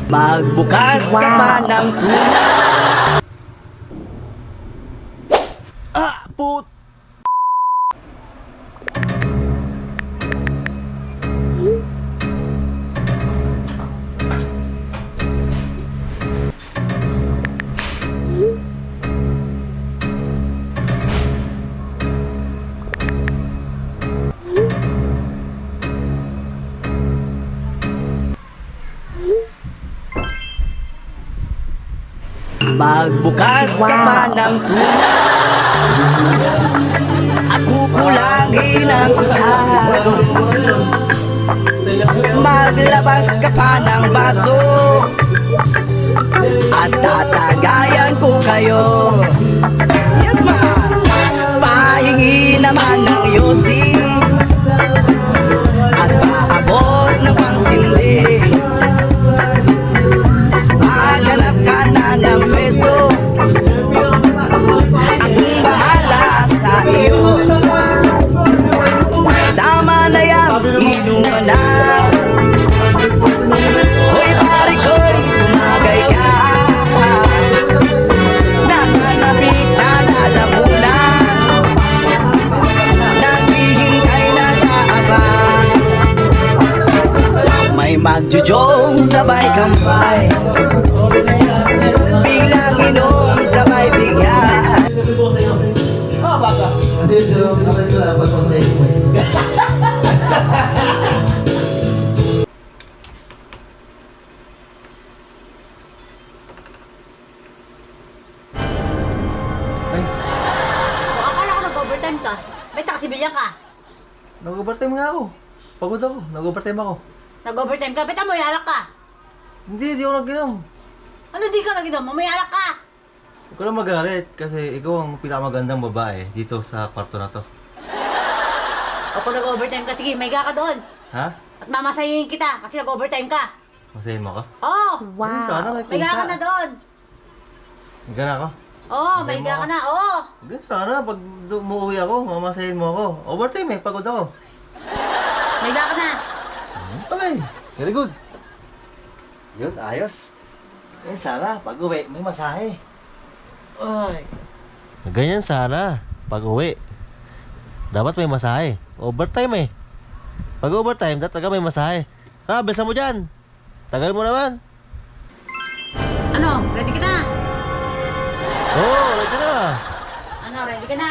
Magbukas ka pa ng put. Magbukas ka pa ng at kukulangin ang isa. Maglabas ka pa ng baso at tatagayan ko kayo. Yes man! Pahingi naman ng yosi at paabot ng pangsindi. Maghanap ka na ng pwesto, akong bahala sa iyo. Tama na yan, inuman na. Hoy pare ko'y tumagay ka. Nananabik na lalamunan, naghihintay na kaabang. May magjujong sabay kampay, biglang inom sabay bigyan. Kasi yung naman ko lang pag-contact mo Akala ko nag-overtime ka. May taksibilyan ka. Nag-overtime nga ako. Pagod ako. Nag-overtime ako. Nag-overtime ka. Beta mo, may alak ka. Hindi ako nag-inom. Ano di ka nag-inom? May alak ka. Huwag ka lang magalit kasi ikaw ang pinakamagandang babae dito sa kwarto na to. O kung nag-overtime ka, sige, may ka doon. Ha? At mamasayin kita kasi nag-overtime ka. Masahin mo ka? Oo. Ay, sana may May ka na doon. Higa na ako. Oo, Masahin may mo ka ako? na. Oo. Hanggang sana pag umuwi ako, mamasahin mo ako. Overtime eh, pagod ako. May ka na. Okay, very good. Yun, ayos. Eh sana, pag uwi, may masahe. Ay. Ganyan sana, pag uwi. Dapat may masahe. Overtime eh. Pag overtime, dapat talaga may masahe. Ah, bilisan mo dyan. Tagal mo naman. Ano? Ready ka na? Oo, ready na. Ano? Ready ka na?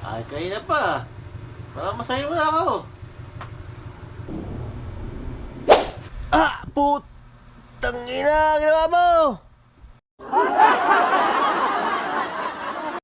Ay, kayo na pa. Parang masahe mo na ako. Putang ina, ginawa mo!